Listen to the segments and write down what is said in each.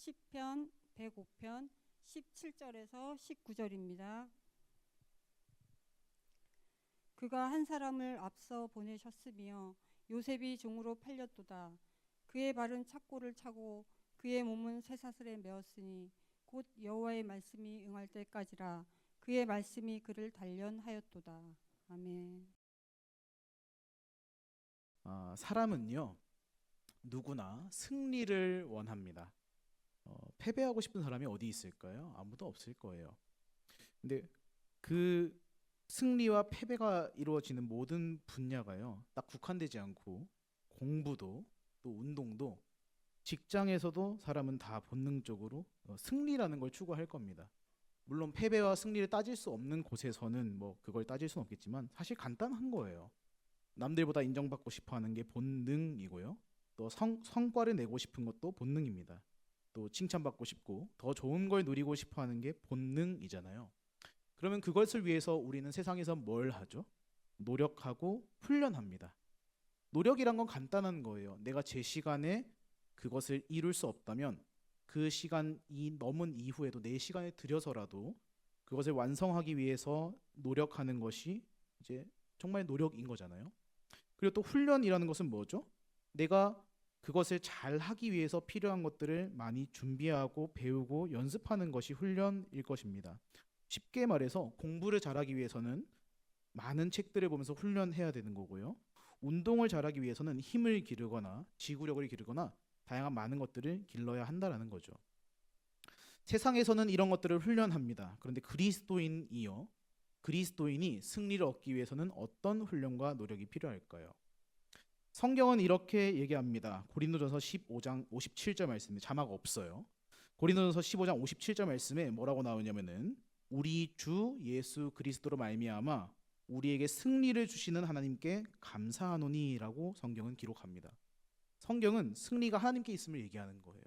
시편 105편 17절에서 19절입니다. 그가 한 사람을 앞서 보내셨으며 요셉이 종으로 팔렸도다. 그의 발은 착고를 차고 그의 몸은 쇠사슬에 메었으니 곧 여호와의 말씀이 응할 때까지라. 그의 말씀이 그를 단련하였도다. 아멘. 사람은요, 누구나 승리를 원합니다. 패배하고 싶은 사람이 어디 있을까요? 아무도 없을 거예요. 근데 그 승리와 패배가 이루어지는 모든 분야가요, 딱 국한되지 않고 공부도 또 운동도 직장에서도 사람은 다 본능적으로 승리라는 걸 추구할 겁니다. 물론 패배와 승리를 따질 수 없는 곳에서는 뭐 그걸 따질 수는 없겠지만 사실 간단한 거예요. 남들보다 인정받고 싶어 하는 게 본능이고요. 또 성과를 내고 싶은 것도 본능입니다. 또 칭찬받고 싶고 더 좋은 걸 누리고 싶어 하는 게 본능이잖아요. 그러면 그것을 위해서 우리는 세상에서 뭘 하죠? 노력하고 훈련합니다. 노력이란 건 간단한 거예요. 내가 제 시간에 그것을 이룰 수 없다면 그 시간이 넘은 이후에도 내 시간을 들여서라도 그것을 완성하기 위해서 노력하는 것이 이제 정말 노력인 거잖아요. 그리고 또 훈련이라는 것은 뭐죠? 내가 그것을 잘 하기 위해서 필요한 것들을 많이 준비하고 배우고 연습하는 것이 훈련일 것입니다. 쉽게 말해서 공부를 잘하기 위해서는 많은 책들을 보면서 훈련해야 되는 거고요. 운동을 잘하기 위해서는 힘을 기르거나 지구력을 기르거나 다양한 많은 것들을 길러야 한다라는 거죠. 세상에서는 이런 것들을 훈련합니다. 그런데 그리스도인이 승리를 얻기 위해서는 어떤 훈련과 노력이 필요할까요? 성경은 이렇게 얘기합니다. 고린도전서 15장 57절 말씀에 자막 없어요. 고린도전서 15장 57절 말씀에 뭐라고 나오냐면은 우리 주 예수 그리스도로 말미암아 우리에게 승리를 주시는 하나님께 감사하노니라고 성경은 기록합니다. 성경은 승리가 하나님께 있음을 얘기하는 거예요.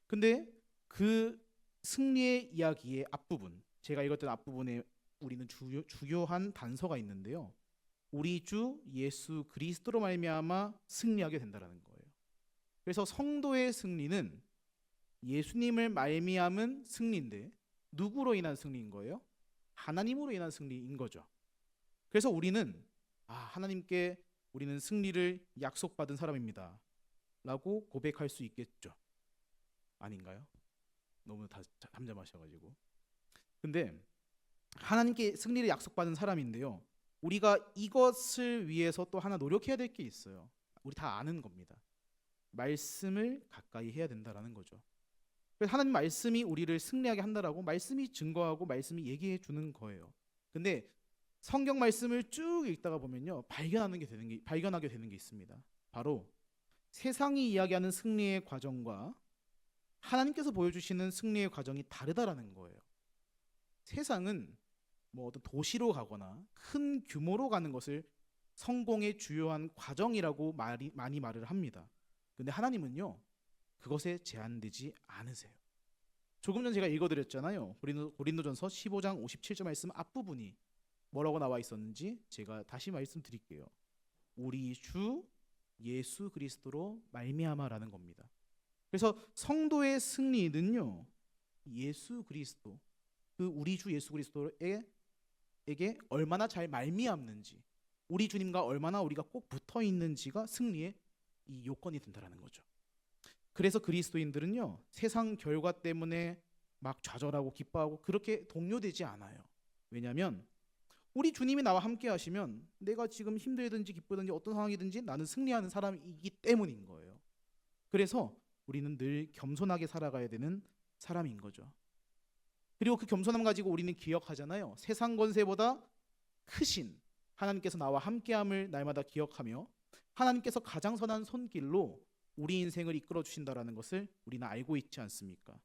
근데 그 승리의 이야기의 앞부분, 제가 읽었던 앞부분에 우리는 주요한 단서가 있는데요. 우리 주 예수 그리스도로 말미암아 승리하게 된다라는 거예요. 그래서 성도의 승리는 예수님을 말미암은 승리인데 누구로 인한 승리인 거예요? 하나님으로 인한 승리인 거죠. 그래서 우리는 하나님께 우리는 승리를 약속받은 사람입니다 라고 고백할 수 있겠죠. 아닌가요? 너무 잠잠하셔가지고. 근데 하나님께 승리를 약속받은 사람인데요, 우리가 이것을 위해서 또 하나 노력해야 될 게 있어요. 우리 다 아는 겁니다. 말씀을 가까이 해야 된다라는 거죠. 그래서 하나님 말씀이 우리를 승리하게 한다라고 말씀이 증거하고 말씀이 얘기해 주는 거예요. 근데 성경 말씀을 쭉 읽다가 보면요, 발견하게 되는 게 있습니다. 바로 세상이 이야기하는 승리의 과정과 하나님께서 보여주시는 승리의 과정이 다르다라는 거예요. 세상은 뭐 어떤 도시로 가거나 큰 규모로 가는 것을 성공의 주요한 과정이라고 많이 말을 합니다. 근데 하나님은요, 그것에 제한되지 않으세요. 조금 전 제가 읽어드렸잖아요. 고린도전서 15장 57절 말씀 앞부분이 뭐라고 나와 있었는지 제가 다시 말씀드릴게요. 우리 주 예수 그리스도로 말미암아라는 겁니다. 그래서 성도의 승리는요, 예수 그리스도, 그 우리 주 예수 그리스도에게 얼마나 잘 말미암는지, 우리 주님과 얼마나 우리가 꼭 붙어 있는지가 승리의 이 요건이 된다라는 거죠. 그래서 그리스도인들은요, 세상 결과 때문에 막 좌절하고 기뻐하고 그렇게 동요되지 않아요. 왜냐하면 우리 주님이 나와 함께 하시면 내가 지금 힘들든지 기쁘든지 어떤 상황이든지 나는 승리하는 사람이기 때문인 거예요. 그래서 우리는 늘 겸손하게 살아가야 되는 사람인 거죠. 그리고 그 겸손함 가지고 우리는 기억하잖아요. 세상 권세보다 크신 하나님께서 나와 함께함을 날마다 기억하며 하나님께서 가장 선한 손길로 우리 인생을 이끌어 주신다라는 것을 우리는 알고 있지 않습니까?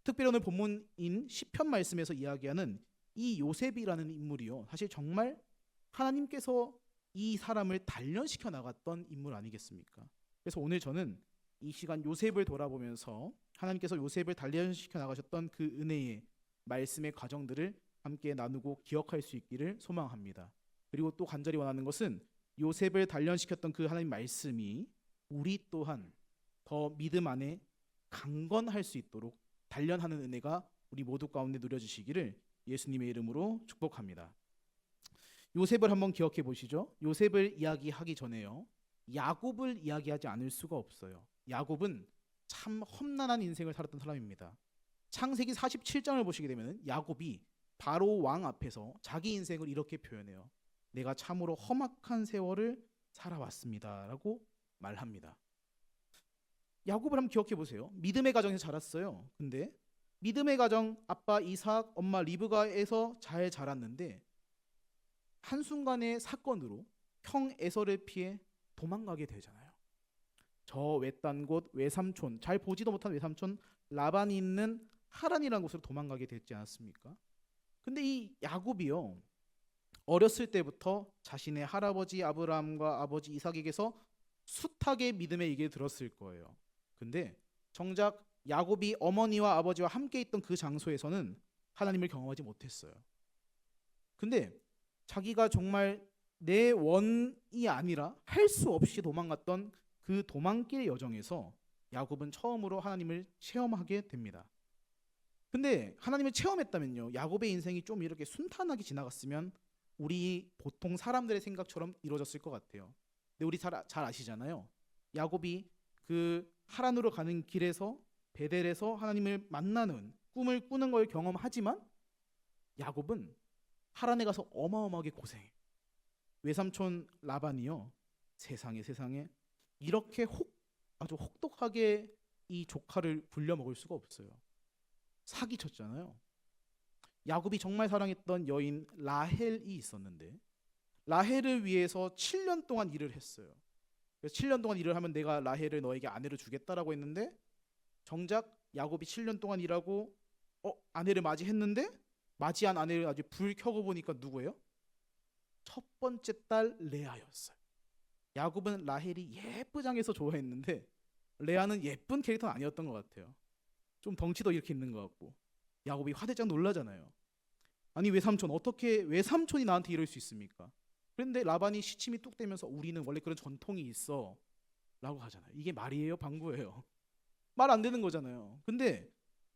특별히 오늘 본문인 시편 말씀에서 이야기하는 이 요셉이라는 인물이요, 사실 정말 하나님께서 이 사람을 단련시켜 나갔던 인물 아니겠습니까? 그래서 오늘 저는 이 시간 요셉을 돌아보면서 하나님께서 요셉을 단련시켜 나가셨던 그 은혜의 말씀의 과정들을 함께 나누고 기억할 수 있기를 소망합니다. 그리고 또 간절히 원하는 것은 요셉을 단련시켰던 그 하나님 말씀이 우리 또한 더 믿음 안에 강건할 수 있도록 단련하는 은혜가 우리 모두 가운데 누려지시기를 예수님의 이름으로 축복합니다. 요셉을 한번 기억해 보시죠. 요셉을 이야기하기 전에요, 야곱을 이야기하지 않을 수가 없어요. 야곱은 참 험난한 인생을 살았던 사람입니다. 창세기 47장을 보시게 되면 야곱이 바로 왕 앞에서 자기 인생을 이렇게 표현해요. 내가 참으로 험악한 세월을 살아왔습니다라고 말합니다. 야곱을 한번 기억해 보세요. 믿음의 가정에서 자랐어요. 근데 믿음의 가정, 아빠 이삭, 엄마 리브가에서 잘 자랐는데 한순간의 사건으로 형 에서를 피해 도망가게 되잖아요. 저 외딴 곳 외삼촌, 잘 보지도 못한 외삼촌 라반이 있는 하란이라는 곳으로 도망가게 됐지 않았습니까? 근데 이 야곱이요, 어렸을 때부터 자신의 할아버지 아브라함과 아버지 이삭에게서 숱하게 믿음의 얘기를 들었을 거예요. 근데 정작 야곱이 어머니와 아버지와 함께 있던 그 장소에서는 하나님을 경험하지 못했어요. 근데 자기가 정말 내 원이 아니라 할 수 없이 도망갔던 그 도망길 여정에서 야곱은 처음으로 하나님을 체험하게 됩니다. 근데 하나님을 체험했다면요, 야곱의 인생이 좀 이렇게 순탄하게 지나갔으면 우리 보통 사람들의 생각처럼 이루어졌을 것 같아요. 근데 우리 잘 아시잖아요. 야곱이 그 하란으로 가는 길에서 베델에서 하나님을 만나는 꿈을 꾸는 걸 경험하지만 야곱은 하란에 가서 어마어마하게 고생해. 외삼촌 라반이요, 세상에 이렇게 아주 혹독하게 이 조카를 굴려 먹을 수가 없어요. 사기쳤잖아요. 야곱이 정말 사랑했던 여인 라헬이 있었는데 라헬을 위해서 7년 동안 일을 했어요. 그래서 7년 동안 일을 하면 내가 라헬을 너에게 아내로 주겠다라고 했는데 정작 야곱이 7년 동안 일하고 아내를 맞이했는데 맞이한 아내를 아주 불 켜고 보니까 누구예요? 첫 번째 딸 레아였어요. 야곱은 라헬이 예쁘장해서 좋아했는데 레아는 예쁜 캐릭터는 아니었던 것 같아요. 좀 덩치도 이렇게 있는 것 같고. 야곱이 화들짝 놀라잖아요. 아니 외삼촌, 어떻게 외삼촌이 나한테 이럴 수 있습니까? 그런데 라반이 시침이 뚝 떼면서 우리는 원래 그런 전통이 있어 라고 하잖아요. 이게 말이에요, 방구예요? 말 안 되는 거잖아요. 근데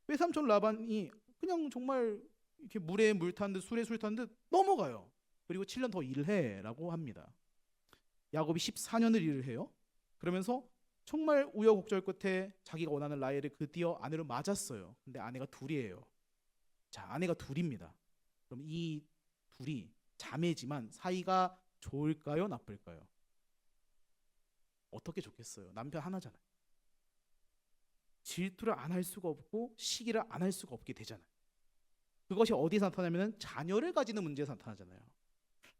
외삼촌 라반이 그냥 정말 이렇게 물에 물 탄 듯 술에 술 탄 듯 넘어가요. 그리고 7년 더 일을 해라고 합니다. 야곱이 14년을 일을 해요. 그러면서 정말 우여곡절 끝에 자기가 원하는 라헬을 드디어 아내로 맞았어요. 근데 아내가 둘이에요. 자, 아내가 둘입니다. 그럼 이 둘이 자매지만 사이가 좋을까요, 나쁠까요? 어떻게 좋겠어요? 남편 하나잖아요. 질투를 안 할 수가 없고 시기를 안 할 수가 없게 되잖아요. 그것이 어디서 나타나냐면 자녀를 가지는 문제에서 나타나잖아요.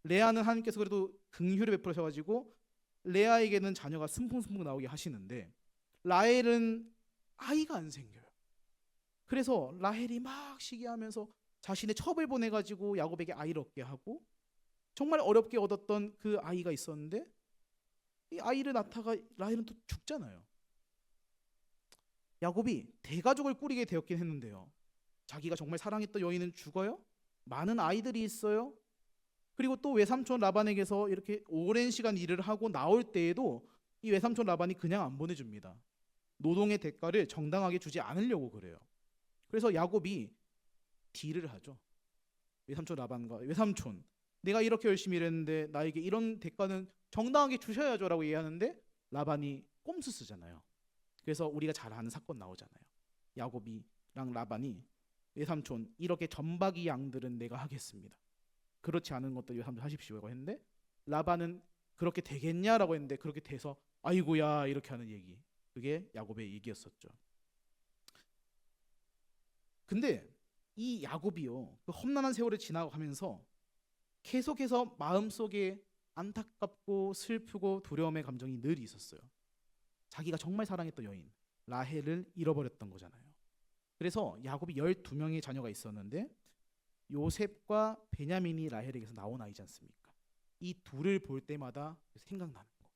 레아는 하나님께서 그래도 긍휼을 베풀으셔가지고 레아에게는 자녀가 순풍순풍 나오게 하시는데 라헬은 아이가 안 생겨요. 그래서 라헬이 막 시기하면서 자신의 첩을 보내가지고 야곱에게 아이를 얻게 하고 정말 어렵게 얻었던 그 아이가 있었는데 이 아이를 낳다가 라헬은 또 죽잖아요. 야곱이 대가족을 꾸리게 되었긴 했는데요, 자기가 정말 사랑했던 여인은 죽어요. 많은 아이들이 있어요. 그리고 또 외삼촌 라반에게서 이렇게 오랜 시간 일을 하고 나올 때에도 이 외삼촌 라반이 그냥 안 보내줍니다. 노동의 대가를 정당하게 주지 않으려고 그래요. 그래서 야곱이 딜을 하죠. 외삼촌 라반과 외삼촌, 내가 이렇게 열심히 일했는데 나에게 이런 대가는 정당하게 주셔야죠 라고 얘기하는데 라반이 꼼수 쓰잖아요. 그래서 우리가 잘 아는 사건 나오잖아요. 야곱이랑 라반이 외삼촌, 이렇게 점박이 양들은 내가 하겠습니다. 그렇지 않은 것들 외삼촌 하십시오라고 했는데 라반은 그렇게 되겠냐라고 했는데 그렇게 돼서 아이고야 이렇게 하는 얘기, 그게 야곱의 얘기였었죠. 근데 이 야곱이요, 그 험난한 세월을 지나가면서 계속해서 마음속에 안타깝고 슬프고 두려움의 감정이 늘 있었어요. 자기가 정말 사랑했던 여인 라헬을 잃어버렸던 거잖아요. 그래서 야곱이 12명의 자녀가 있었는데 요셉과 베냐민이 라헬에게서 나온 아이지 않습니까? 이 둘을 볼 때마다 생각나는 거.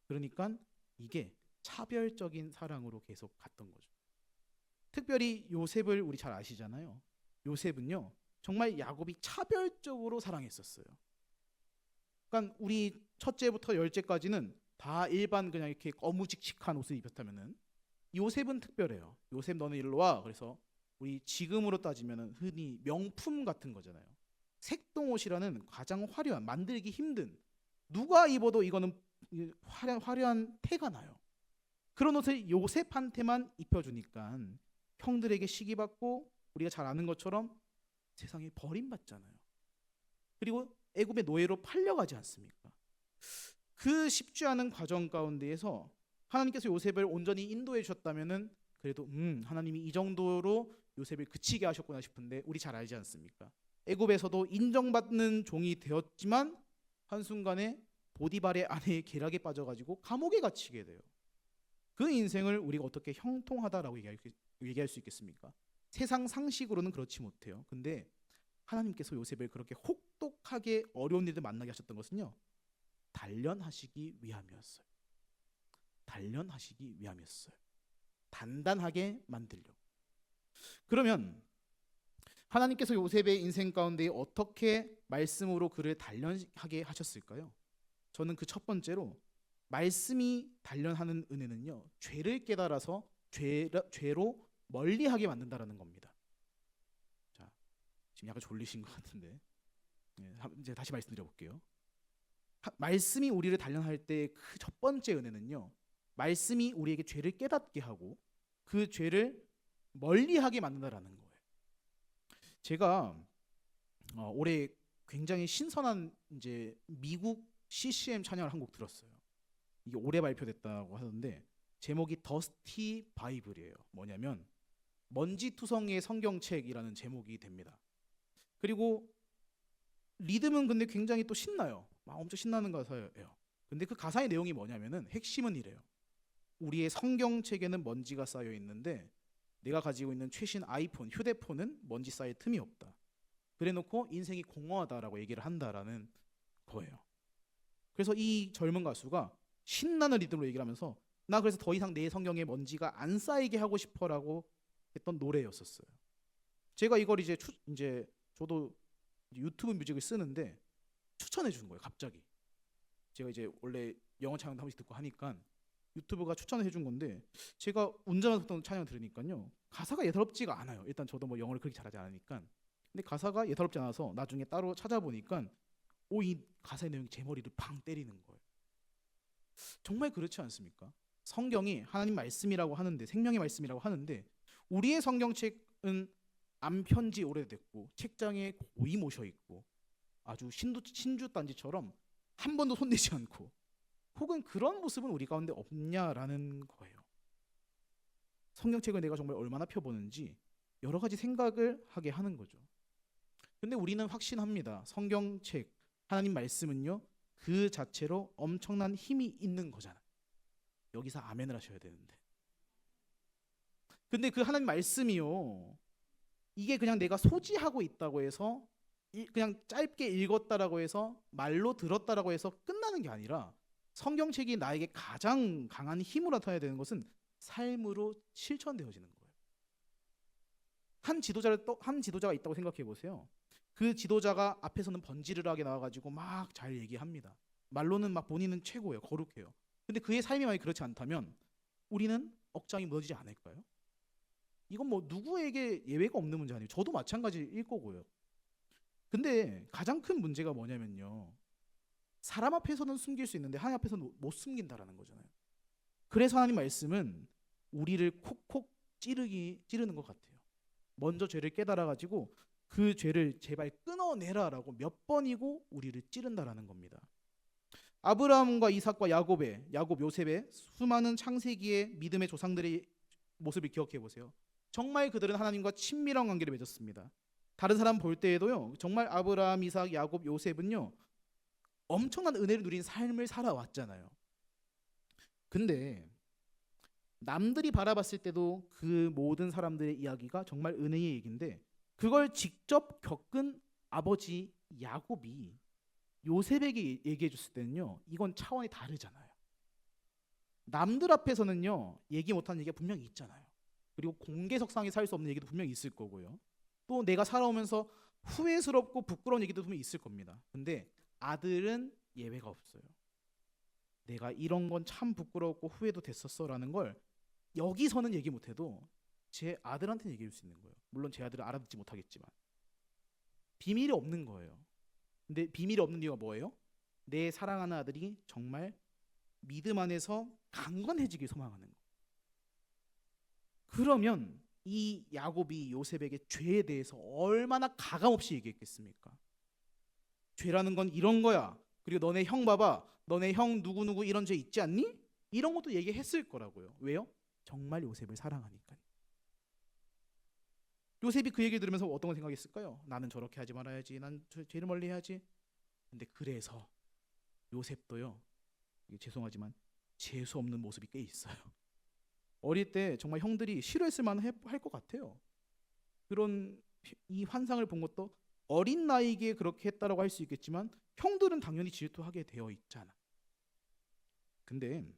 그러니까 이게 차별적인 사랑으로 계속 갔던 거죠. 특별히 요셉을 우리 잘 아시잖아요. 요셉은요, 정말 야곱이 차별적으로 사랑했었어요. 그러니까 우리 첫째부터 열째까지는 다 일반 그냥 이렇게 거무직직한 옷을 입었다면은 요셉은 특별해요. 요셉 너는 일로 와. 그래서 우리 지금으로 따지면은 흔히 명품 같은 거잖아요. 색동옷이라는 가장 화려한, 만들기 힘든, 누가 입어도 이거는 화려한 태가 나요. 그런 옷을 요셉한테만 입혀주니까 형들에게 시기받고, 우리가 잘 아는 것처럼 세상에 버림받잖아요. 그리고 애굽의 노예로 팔려가지 않습니까? 그 쉽지 않은 과정 가운데에서 하나님께서 요셉을 온전히 인도해 주셨다면은 그래도 하나님이 이 정도로 요셉을 그치게 하셨구나 싶은데, 우리 잘 알지 않습니까? 애굽에서도 인정받는 종이 되었지만 한순간에 보디발의 아내의 계략에 빠져가지고 감옥에 갇히게 돼요. 그 인생을 우리가 어떻게 형통하다라고 얘기할 수 있겠습니까? 세상 상식으로는 그렇지 못해요. 근데 하나님께서 요셉을 그렇게 혹독하게 어려운 일을 만나게 하셨던 것은요, 단련하시기 위함이었어요. 단련하시기 위함이었어요. 단단하게 만들려고. 그러면 하나님께서 요셉의 인생 가운데 어떻게 말씀으로 그를 단련하게 하셨을까요? 저는 그 첫 번째로, 말씀이 단련하는 은혜는요, 죄를 깨달아서 죄로 멀리하게 만든다라는 겁니다. 자, 지금 약간 졸리신 것 같은데, 이제 다시 말씀드려볼게요. 말씀이 우리를 단련할 때 그 첫 번째 은혜는요, 말씀이 우리에게 죄를 깨닫게 하고 그 죄를 멀리하게 만든다라는 거예요. 제가 올해 굉장히 신선한 이제 미국 CCM 찬양을 한 곡 들었어요. 이게 올해 발표됐다고 하던데 제목이 더스티 바이블이에요. 뭐냐면 먼지투성이의 성경책이라는 제목이 됩니다. 그리고 리듬은 근데 굉장히 또 신나요. 막 엄청 신나는 가사예요. 근데 그 가사의 내용이 뭐냐면은 핵심은 이래요. 우리의 성경책에는 먼지가 쌓여 있는데 내가 가지고 있는 최신 아이폰, 휴대폰은 먼지 쌓일 틈이 없다. 그래놓고 인생이 공허하다라고 얘기를 한다라는 거예요. 그래서 이 젊은 가수가 신나는 리듬으로 얘기를 하면서 나 그래서 더 이상 내 성경에 먼지가 안 쌓이게 하고 싶어라고 했던 노래였었어요. 제가 이걸 이제 저도 유튜브 뮤직을 쓰는데 추천해 주는 거예요. 갑자기 제가 이제 원래 영어 찬양도 한 번씩 듣고 하니까 유튜브가 추천해 준 건데, 제가 운전하면서 듣던 찬양 들으니까요, 가사가 예사롭지가 않아요. 일단 저도 뭐 영어를 그렇게 잘하지 않으니까. 근데 가사가 예사롭지 않아서 나중에 따로 찾아보니까 이 가사의 내용이 제 머리를 팡 때리는 거예요. 정말 그렇지 않습니까? 성경이 하나님 말씀이라고 하는데, 생명의 말씀이라고 하는데, 우리의 성경책은 안 편지 오래됐고 책장에 고이 모셔 있고 아주 신주단지처럼 한 번도 손대지 않고, 혹은 그런 모습은 우리 가운데 없냐라는 거예요. 성경책을 내가 정말 얼마나 펴보는지 여러 가지 생각을 하게 하는 거죠. 근데 우리는 확신합니다. 성경책, 하나님 말씀은요, 그 자체로 엄청난 힘이 있는 거잖아요. 여기서 아멘을 하셔야 되는데. 근데 그 하나님 말씀이요, 이게 그냥 내가 소지하고 있다고 해서, 그냥 짧게 읽었다라고 해서, 말로 들었다라고 해서 끝나는 게 아니라, 성경책이 나에게 가장 강한 힘으로 나타나야 되는 것은 삶으로 실천되어지는 거예요. 한 지도자가 있다고 생각해 보세요. 그 지도자가 앞에서는 번지르르하게 나와가지고 막 잘 얘기합니다. 말로는 막 본인은 최고예요, 거룩해요. 근데 그의 삶이 만약 그렇지 않다면 우리는 억장이 무너지지 않을까요? 이건 뭐 누구에게 예외가 없는 문제 아니에요. 저도 마찬가지일 거고요. 근데 가장 큰 문제가 뭐냐면요, 사람 앞에서는 숨길 수 있는데 하나님 앞에서는 못 숨긴다라는 거잖아요. 그래서 하나님 말씀은 우리를 콕콕 찌르는 것 같아요. 먼저 죄를 깨달아가지고 그 죄를 제발 끊어내라라고 몇 번이고 우리를 찌른다라는 겁니다. 아브라함과 이삭과 야곱, 요셉의 수많은 창세기의 믿음의 조상들의 모습을 기억해 보세요. 정말 그들은 하나님과 친밀한 관계를 맺었습니다. 다른 사람 볼 때에도요, 정말 아브라함, 이삭, 야곱, 요셉은요, 엄청난 은혜를 누린 삶을 살아왔잖아요. 근데 남들이 바라봤을 때도 그 모든 사람들의 이야기가 정말 은혜의 얘기인데, 그걸 직접 겪은 아버지 야곱이 요셉에게 얘기해 줬을 때는요, 이건 차원이 다르잖아요. 남들 앞에서는요, 얘기 못하는 얘기가 분명히 있잖아요. 그리고 공개석상에 살 수 없는 얘기도 분명히 있을 거고요. 또 내가 살아오면서 후회스럽고 부끄러운 얘기도 분명히 있을 겁니다. 근데 아들은 예외가 없어요. 내가 이런 건 참 부끄럽고 후회도 됐었어라는 걸 여기서는 얘기 못해도 제 아들한테는 얘기할 수 있는 거예요. 물론 제 아들은 알아듣지 못하겠지만 비밀이 없는 거예요. 근데 비밀이 없는 이유가 뭐예요? 내 사랑하는 아들이 정말 믿음 안에서 강건해지길 소망하는 거. 그러면 이 야곱이 요셉에게 죄에 대해서 얼마나 가감없이 얘기했겠습니까? 죄라는 건 이런 거야. 그리고 너네 형 봐봐. 너네 형 누구누구 이런 죄 있지 않니? 이런 것도 얘기했을 거라고요. 왜요? 정말 요셉을 사랑하니까요. 요셉이 그 얘기를 들으면서 어떤 걸 생각했을까요? 나는 저렇게 하지 말아야지. 난 죄를 멀리 해야지. 근데 그래서 요셉도요. 이게 죄송하지만 재수 없는 모습이 꽤 있어요. 어릴 때 정말 형들이 싫어했을 만할 것 같아요. 그런 이 환상을 본 것도 어린 나이에 그렇게 했다라고 할 수 있겠지만 형들은 당연히 질투하게 되어 있잖아. 근데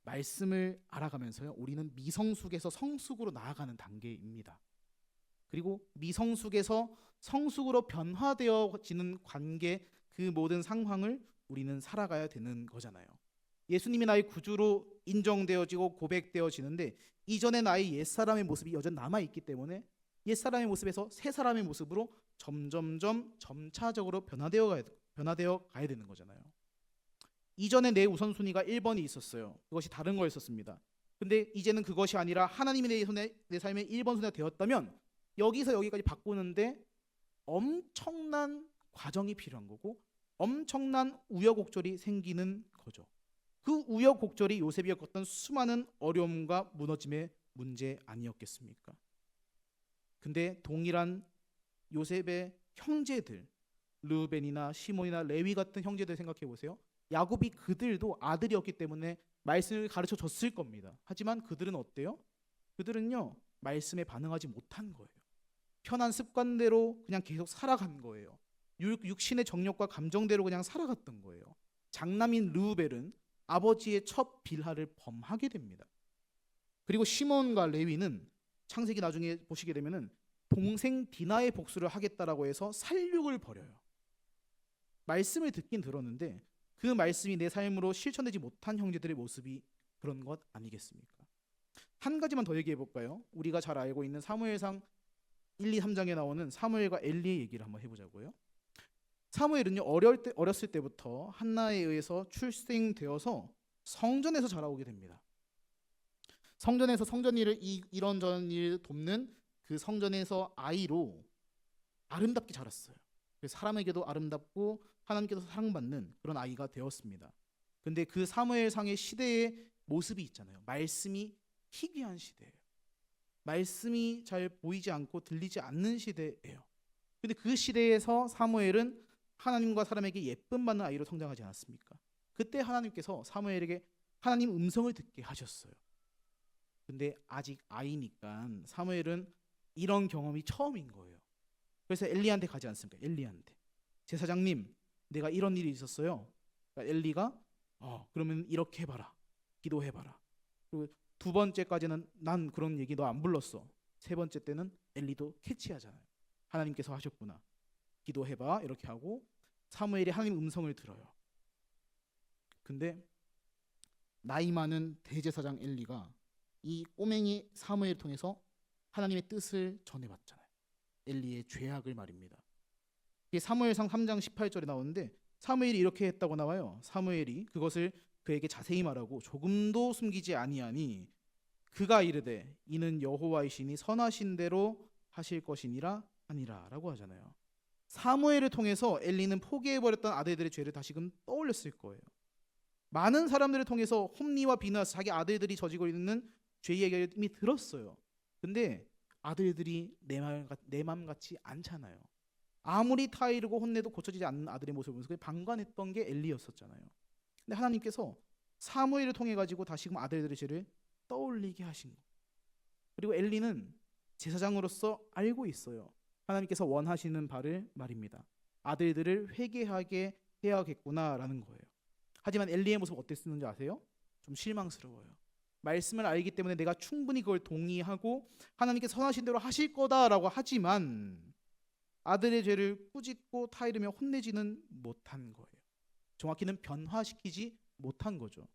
말씀을 알아가면서요, 우리는 미성숙에서 성숙으로 나아가는 단계입니다. 그리고 미성숙에서 성숙으로 변화되어지는 관계, 그 모든 상황을 우리는 살아가야 되는 거잖아요. 예수님이 나의 구주로 인정되어지고 고백되어지는데 이전의 나의 옛사람의 모습이 여전히 남아있기 때문에 옛사람의 모습에서 새사람의 모습으로 점차적으로 변화되어 가야 되는 거잖아요. 이전에 내 우선순위가 1번이 있었어요. 그것이 다른 거였었습니다. 근데 이제는 그것이 아니라 하나님이 내 삶의 1번 순위가 되었다면 여기서 여기까지 바꾸는데 엄청난 과정이 필요한 거고 엄청난 우여곡절이 생기는 거죠. 그 우여곡절이 요셉이 겪었던 수많은 어려움과 무너짐의 문제 아니었겠습니까? 근데 동일한 요셉의 형제들, 르우벤이나 시몬이나 레위 같은 형제들 생각해 보세요. 야곱이 그들도 아들이었기 때문에 말씀을 가르쳐 줬을 겁니다. 하지만 그들은 어때요? 그들은요, 말씀에 반응하지 못한 거예요. 편한 습관대로 그냥 계속 살아간 거예요. 육신의 정욕과 감정대로 그냥 살아갔던 거예요. 장남인 르우벨은 아버지의 첫 빌하를 범하게 됩니다. 그리고 시몬과 레위는 창세기 나중에 보시게 되면은 동생 디나의 복수를 하겠다라고 해서 살육을 벌여요. 말씀을 듣긴 들었는데 그 말씀이 내 삶으로 실천되지 못한 형제들의 모습이 그런 것 아니겠습니까? 한 가지만 더 얘기해 볼까요? 우리가 잘 알고 있는 사무엘상 1, 2, 3장에 나오는 사무엘과 엘리의 얘기를 한번 해보자고요. 사무엘은요, 어렸을 때부터 한나에 의해서 출생되어서 성전에서 자라오게 됩니다. 성전에서 성전 일을 이런저런 일 돕는 그 성전에서 아이로 아름답게 자랐어요. 그래서 사람에게도 아름답고 하나님께서 사랑받는 그런 아이가 되었습니다. 근데 그 사무엘상의 시대의 모습이 있잖아요. 말씀이 희귀한 시대예요. 말씀이 잘 보이지 않고 들리지 않는 시대예요. 근데 그 시대에서 사무엘은 하나님과 사람에게 예쁨 받는 아이로 성장하지 않았습니까? 그때 하나님께서 사무엘에게 하나님 음성을 듣게 하셨어요. 근데 아직 아이니까 사무엘은 이런 경험이 처음인 거예요. 그래서 엘리한테 가지 않습니까? 엘리한테. 제사장님, 내가 이런 일이 있었어요. 그러니까 엘리가 그러면 이렇게 해봐라. 기도해봐라. 그리고 두 번째까지는 난 그런 얘기 너 안 불렀어. 세 번째 때는 엘리도 캐치하잖아요. 하나님께서 하셨구나. 기도해봐. 이렇게 하고 사무엘이 하나님 음성을 들어요. 근데 나이 많은 대제사장 엘리가 이 꼬맹이 사무엘을 통해서 하나님의 뜻을 전해봤잖아요. 엘리의 죄악을 말입니다. 이게 사무엘상 3장 18절에 나오는데 사무엘이 이렇게 했다고 나와요. 사무엘이 그것을 그에게 자세히 말하고 조금도 숨기지 아니하니 그가 이르되 이는 여호와이시니 선하신 대로 하실 것이니라 하니라라고 하잖아요. 사무엘을 통해서 엘리는 포기해버렸던 아들들의 죄를 다시금 떠올렸을 거예요. 많은 사람들을 통해서 홈리와 비느하스 자기 아들들이 저지고 있는 죄 얘기를 이미 들었어요. 근데 아들들이 내 맘 같지 않잖아요. 아무리 타이르고 혼내도 고쳐지지 않는 아들의 모습을 보면서 방관했던 게 엘리였었잖아요. 근데 하나님께서 사무엘을 통해 가지고 다시금 아들들의 죄를 떠올리게 하신 거. 그리고 엘리는 제사장으로서 알고 있어요. 하나님께서 원하시는 바를 말입니다. 아들들을 회개하게 해야겠구나라는 거예요. 하지만 엘리의 모습 어땠는지 아세요? 좀 실망스러워요. 말씀을 알기 때문에 내가 충분히 그걸 동의하고 하나님께서 선하신 대로 하실 거다라고 하지만 아들의 죄를 꾸짖고 타이르며 혼내지는 못한 거예요. 정확히는 변화시키지 못한 거죠.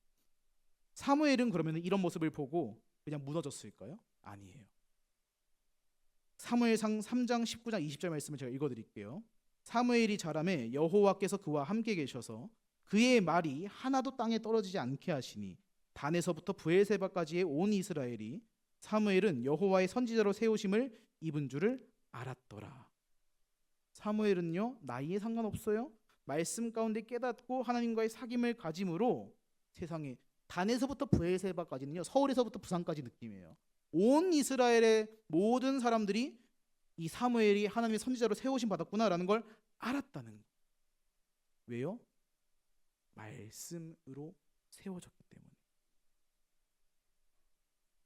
사무엘은 그러면 이런 모습을 보고 그냥 무너졌을까요? 아니에요. 사무엘상 3장 19장 20절 말씀을 제가 읽어드릴게요. 사무엘이 자라매 여호와께서 그와 함께 계셔서 그의 말이 하나도 땅에 떨어지지 않게 하시니 단에서부터 브엘세바까지의 온 이스라엘이 사무엘은 여호와의 선지자로 세우심을 입은 줄을 알았더라. 사무엘은요, 나이에 상관없어요. 말씀 가운데 깨닫고 하나님과의 사귐을 가짐으로 세상에 단에서부터 브엘세바까지는요, 서울에서부터 부산까지 느낌이에요. 온 이스라엘의 모든 사람들이 이 사무엘이 하나님의 선지자로 세우심 받았구나라는 걸 알았다는 거예요. 왜요? 말씀으로 세워졌기 때문에.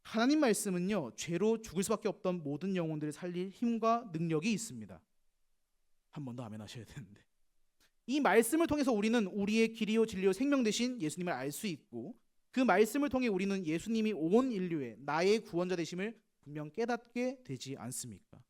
하나님 말씀은요, 죄로 죽을 수밖에 없던 모든 영혼들을 살릴 힘과 능력이 있습니다. 한 번 더 아멘 하셔야 되는데, 이 말씀을 통해서 우리는 우리의 길이요 진리요 생명 되신 예수님을 알 수 있고, 그 말씀을 통해 우리는 예수님이 온 인류의 나의 구원자 되심을 분명 깨닫게 되지 않습니까?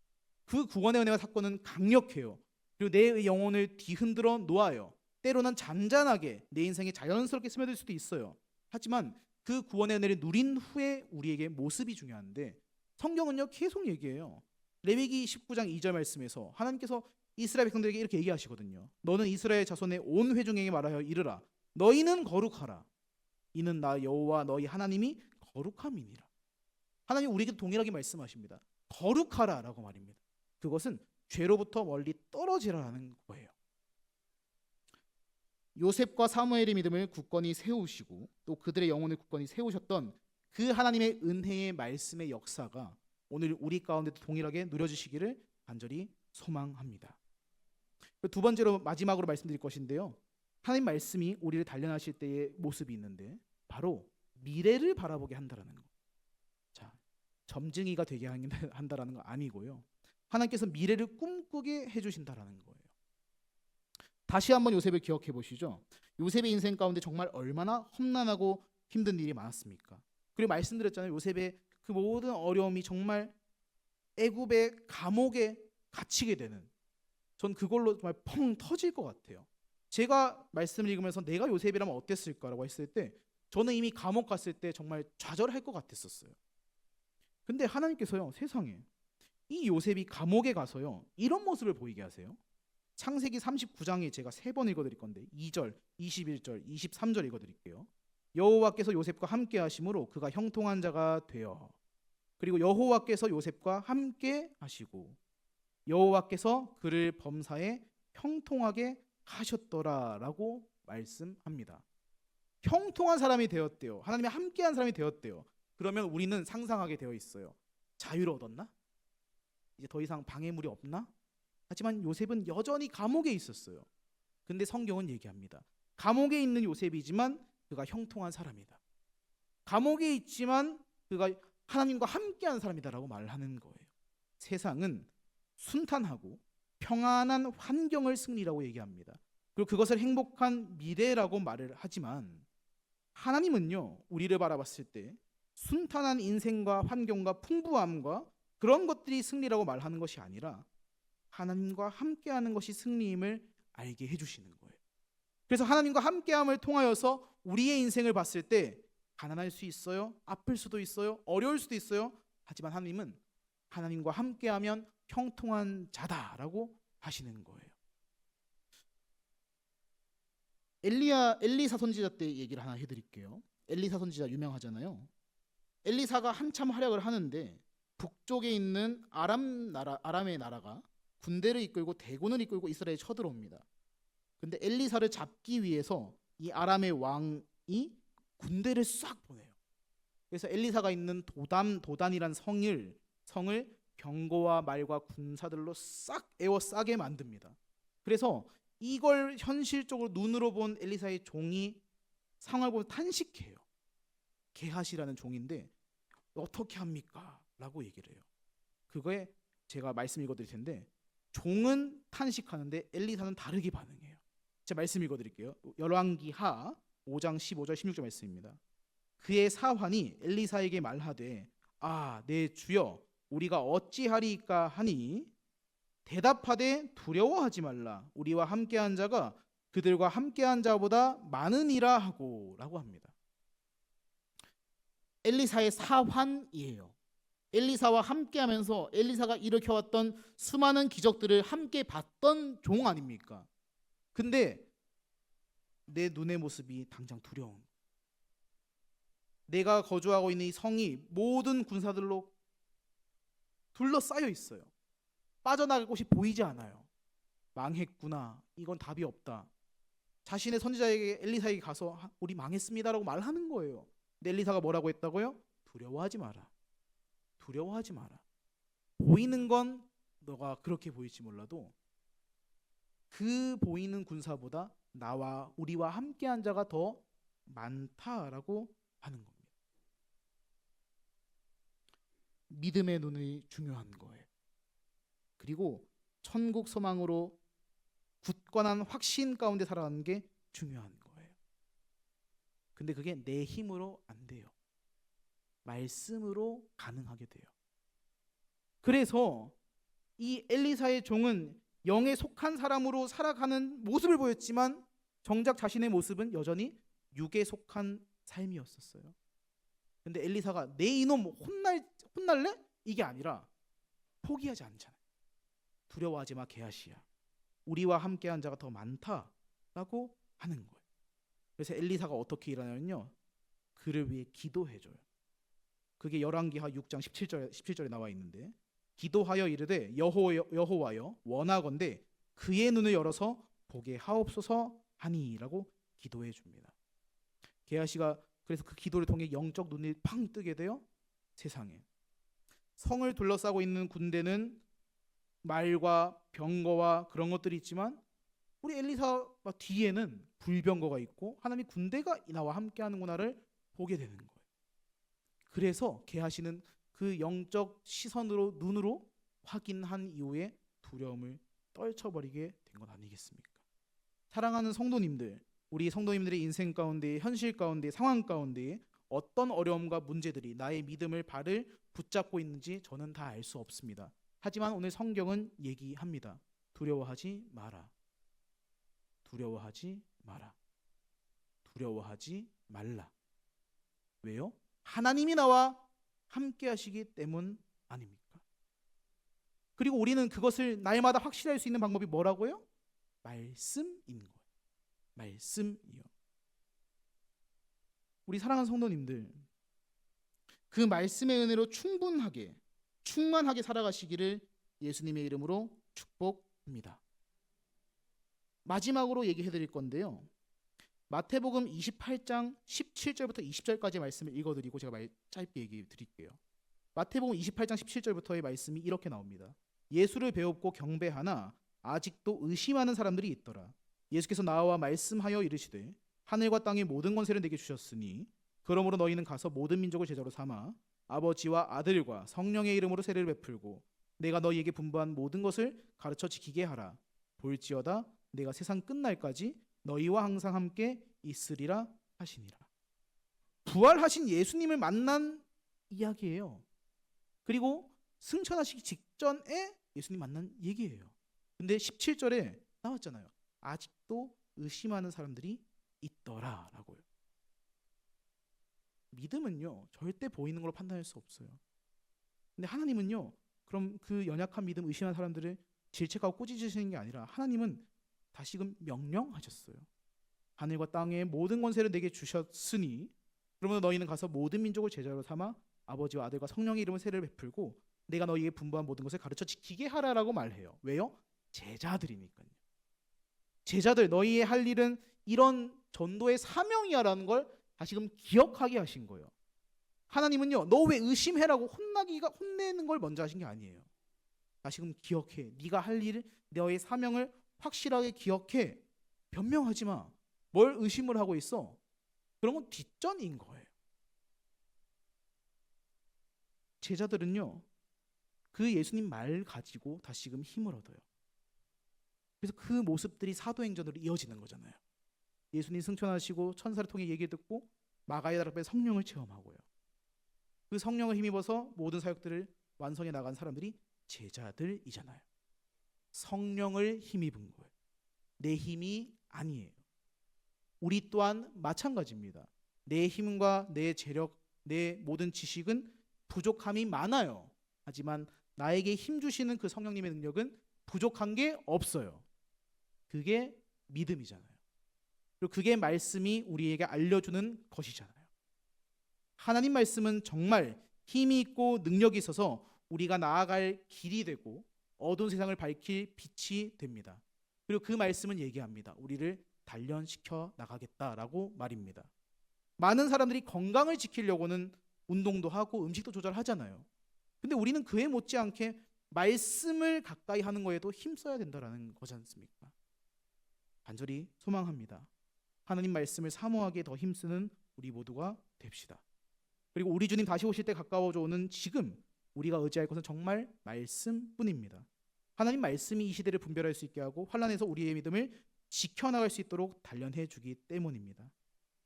그 구원의 은혜와 사건은 강력해요. 그리고 내 영혼을 뒤흔들어 놓아요. 때로는 잔잔하게 내 인생에 자연스럽게 스며들 수도 있어요. 하지만 그 구원의 은혜를 누린 후에 우리에게 모습이 중요한데, 성경은요 계속 얘기해요. 레위기 19장 2절 말씀에서 하나님께서 이스라엘 백성들에게 이렇게 얘기하시거든요. 너는 이스라엘 자손의 온 회중에게 말하여 이르라. 너희는 거룩하라. 이는 나 여호와 너희 하나님이 거룩함이니라. 하나님 우리에게 동일하게 말씀하십니다. 거룩하라라고 말입니다. 그것은 죄로부터 멀리 떨어지라라는 거예요. 요셉과 사무엘의 믿음을 굳건히 세우시고 또 그들의 영혼을 굳건히 세우셨던 그 하나님의 은혜의 말씀의 역사가 오늘 우리 가운데도 동일하게 누려지시기를 간절히 소망합니다. 두 번째로 마지막으로 말씀드릴 것인데요, 하나님 말씀이 우리를 단련하실 때의 모습이 있는데 바로 미래를 바라보게 한다라는 거. 자, 점쟁이가 되게 한다라는 거 아니고요, 하나님께서 미래를 꿈꾸게 해주신다라는 거예요. 다시 한번 요셉을 기억해 보시죠. 요셉의 인생 가운데 정말 얼마나 험난하고 힘든 일이 많았습니까? 그리고 말씀드렸잖아요. 요셉의 그 모든 어려움이 정말 애굽의 감옥에 갇히게 되는, 전 그걸로 정말 펑 터질 것 같아요. 제가 말씀을 읽으면서 내가 요셉이라면 어땠을까라고 했을 때 저는 이미 감옥 갔을 때 정말 좌절할 것 같았었어요. 근데 하나님께서요, 세상에 이 요셉이 감옥에 가서요 이런 모습을 보이게 하세요. 창세기 39장에 제가 3번 읽어드릴 건데 2절, 21절, 23절 읽어드릴게요. 여호와께서 요셉과 함께 하심으로 그가 형통한 자가 되어, 그리고 여호와께서 요셉과 함께 하시고 여호와께서 그를 범사에 형통하게 하셨더라라고 말씀합니다. 형통한 사람이 되었대요. 하나님이 함께한 사람이 되었대요. 그러면 우리는 상상하게 되어 있어요. 자유를 얻었나? 이제 더 이상 방해물이 없나? 하지만 요셉은 여전히 감옥에 있었어요. 근데 성경은 얘기합니다. 감옥에 있는 요셉이지만 그가 형통한 사람이다. 감옥에 있지만 그가 하나님과 함께한 사람이다라고 말하는 거예요. 세상은 순탄하고 평안한 환경을 승리라고 얘기합니다. 그리고 그것을 행복한 미래라고 말을 하지만 하나님은요, 우리를 바라봤을 때 순탄한 인생과 환경과 풍부함과 그런 것들이 승리라고 말하는 것이 아니라 하나님과 함께하는 것이 승리임을 알게 해주시는 거예요. 그래서 하나님과 함께함을 통하여서 우리의 인생을 봤을 때 가난할 수 있어요, 아플 수도 있어요, 어려울 수도 있어요. 하지만 하나님은 하나님과 함께하면 형통한 자다라고 하시는 거예요. 엘리사 선지자 때 얘기를 하나 해드릴게요. 엘리사 선지자 유명하잖아요. 엘리사가 한참 활약을 하는데 북쪽에 있는 아람의 나라가 군대를 이끌고 대군을 이끌고 이스라엘에 쳐들어옵니다. 근데 엘리사를 잡기 위해서 이 아람의 왕이 군대를 싹 보내요. 그래서 엘리사가 있는 도단이란 성을 병거와 말과 군사들로 싹 에워싸게 만듭니다. 그래서 이걸 현실적으로 눈으로 본 엘리사의 종이 상황을 보면 탄식해요. 게하시라는 종인데 어떻게 합니까? 라고 얘기를 해요. 그거에 제가 말씀 읽어드릴 텐데, 종은 탄식하는데 엘리사는 다르게 반응해요. 제가 말씀 읽어드릴게요. 열왕기하 5장 15절 16절 말씀입니다. 그의 사환이 엘리사에게 말하되 내 주여 우리가 어찌하리까 하니 대답하되 두려워하지 말라. 우리와 함께한 자가 그들과 함께한 자보다 많으니라 하고 라고 합니다. 엘리사의 사환이에요. 엘리사와 함께하면서 엘리사가 일으켜왔던 수많은 기적들을 함께 봤던 종 아닙니까? 근데 내 눈의 모습이 당장 두려운, 내가 거주하고 있는 이 성이 모든 군사들로 둘러싸여 있어요. 빠져나갈 곳이 보이지 않아요. 망했구나, 이건 답이 없다. 자신의 선지자에게, 엘리사에게 가서 우리 망했습니다라고 말하는 거예요. 근데 엘리사가 뭐라고 했다고요? 두려워하지 마라. 두려워하지 마라. 보이는 건 너가 그렇게 보일지 몰라도 그 보이는 군사보다 나와 우리와 함께한 자가 더 많다라고 하는 겁니다. 믿음의 눈이 중요한 거예요. 그리고 천국 소망으로 굳건한 확신 가운데 살아가는 게 중요한 거예요. 근데 그게 내 힘으로 안 돼요. 말씀으로 가능하게 돼요. 그래서 이 엘리사의 종은 영에 속한 사람으로 살아가는 모습을 보였지만 정작 자신의 모습은 여전히 육에 속한 삶이었었어요. 근데 엘리사가 내 이놈 혼날래? 이게 아니라 포기하지 않잖아요. 두려워하지 마 게하시야. 우리와 함께한 자가 더 많다라고 하는 거예요. 그래서 엘리사가 어떻게 일하냐면요, 그를 위해 기도해줘요. 그게 열왕기하 6장 17절에 나와 있는데, 기도하여 이르되 여호와여 원하건대 그의 눈을 열어서 보게 하옵소서 하니라고 기도해 줍니다. 게하시가 그래서 그 기도를 통해 영적 눈이 팡 뜨게 돼요. 세상에 성을 둘러싸고 있는 군대는 말과 병거와 그런 것들이 있지만 우리 엘리사 뒤에는 불병거가 있고 하나님의 군대가 나와 함께하는구나를 보게 되는 거예요. 그래서 게하시는 그 영적 시선으로, 눈으로 확인한 이후에 두려움을 떨쳐버리게 된 것 아니겠습니까? 사랑하는 성도님들, 우리 성도님들의 인생 가운데, 현실 가운데, 상황 가운데 어떤 어려움과 문제들이 나의 믿음을 발을 붙잡고 있는지 저는 다 알 수 없습니다. 하지만 오늘 성경은 얘기합니다. 두려워하지 마라. 두려워하지 마라. 두려워하지 말라. 왜요? 하나님이 나와 함께 하시기 때문 아닙니까? 그리고 우리는 그것을 날마다 확실할 수 있는 방법이 뭐라고요? 말씀인 거예요. 말씀이요. 우리 사랑하는 성도님들, 그 말씀의 은혜로 충만하게 살아가시기를 예수님의 이름으로 축복합니다. 마지막으로 얘기해 드릴 건데요, 마태복음 28장 17절부터 20절까지 말씀을 읽어드리고 제가 짧게 얘기해 드릴게요. 마태복음 28장 17절부터의 말씀이 이렇게 나옵니다. 예수를 배웁고 경배하나 아직도 의심하는 사람들이 있더라. 예수께서 나와 말씀하여 이르시되 하늘과 땅의 모든 권세를 내게 주셨으니 그러므로 너희는 가서 모든 민족을 제자로 삼아 아버지와 아들과 성령의 이름으로 세례를 베풀고 내가 너희에게 분부한 모든 것을 가르쳐 지키게 하라. 볼지어다 내가 세상 끝날까지 너희와 항상 함께 있으리라 하시니라. 부활하신 예수님을 만난 이야기예요. 그리고 승천하시기 직전에 예수님 만난 얘기예요. 근데 17절에 나왔잖아요. 아직도 의심하는 사람들이 있더라라고요. 믿음은요, 절대 보이는 걸로 판단할 수 없어요. 근데 하나님은요, 그럼 그 연약한 믿음, 의심하는 사람들을 질책하고 꾸짖으시는 게 아니라 하나님은 다시금 명령하셨어요. 하늘과 땅의 모든 권세를 내게 주셨으니 그러므로 너희는 가서 모든 민족을 제자로 삼아 아버지와 아들과 성령의 이름으로 세례를 베풀고 내가 너희에게 분부한 모든 것을 가르쳐 지키게 하라라고 말해요. 왜요? 제자들이니까요. 제자들, 너희의 할 일은 이런 전도의 사명이야라는 걸 다시금 기억하게 하신 거예요. 하나님은요, 너 왜 의심해라고 혼내는 걸 먼저 하신 게 아니에요. 다시금 기억해. 네가 할 일, 너의 사명을 확실하게 기억해. 변명하지 마. 뭘 의심을 하고 있어? 그런 건 뒷전인 거예요. 제자들은요, 그 예수님 말 가지고 다시금 힘을 얻어요. 그래서 그 모습들이 사도행전으로 이어지는 거잖아요. 예수님 승천하시고 천사를 통해 얘기 듣고 마가의 달 앞에 성령을 체험하고요. 그 성령을 힘입어서 모든 사역들을 완성해 나간 사람들이 제자들이잖아요. 성령을 힘입은 거예요. 내 힘이 아니에요. 우리 또한 마찬가지입니다. 내 힘과 내 재력, 내 모든 지식은 부족함이 많아요. 하지만 나에게 힘 주시는 그 성령님의 능력은 부족한 게 없어요. 그게 믿음이잖아요. 그리고 그게 말씀이 우리에게 알려주는 것이잖아요. 하나님 말씀은 정말 힘이 있고 능력이 있어서 우리가 나아갈 길이 되고 어두운 세상을 밝힐 빛이 됩니다. 그리고 그 말씀은 얘기합니다. 우리를 단련시켜 나가겠다라고 말입니다. 많은 사람들이 건강을 지키려고는 운동도 하고 음식도 조절하잖아요. 근데 우리는 그에 못지않게 말씀을 가까이 하는 거에도 힘써야 된다라는 거지 않습니까? 간절히 소망합니다. 하나님 말씀을 사모하기에 더 힘쓰는 우리 모두가 됩시다. 그리고 우리 주님 다시 오실 때 가까워져 오는 지금 우리가 의지할 것은 정말 말씀뿐입니다. 하나님 말씀이 이 시대를 분별할 수 있게 하고 환난에서 우리의 믿음을 지켜나갈 수 있도록 단련해 주기 때문입니다.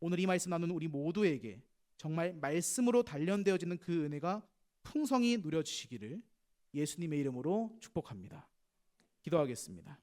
오늘 이 말씀 나누는 우리 모두에게 정말 말씀으로 단련되어지는 그 은혜가 풍성히 누려지시기를 예수님의 이름으로 축복합니다. 기도하겠습니다.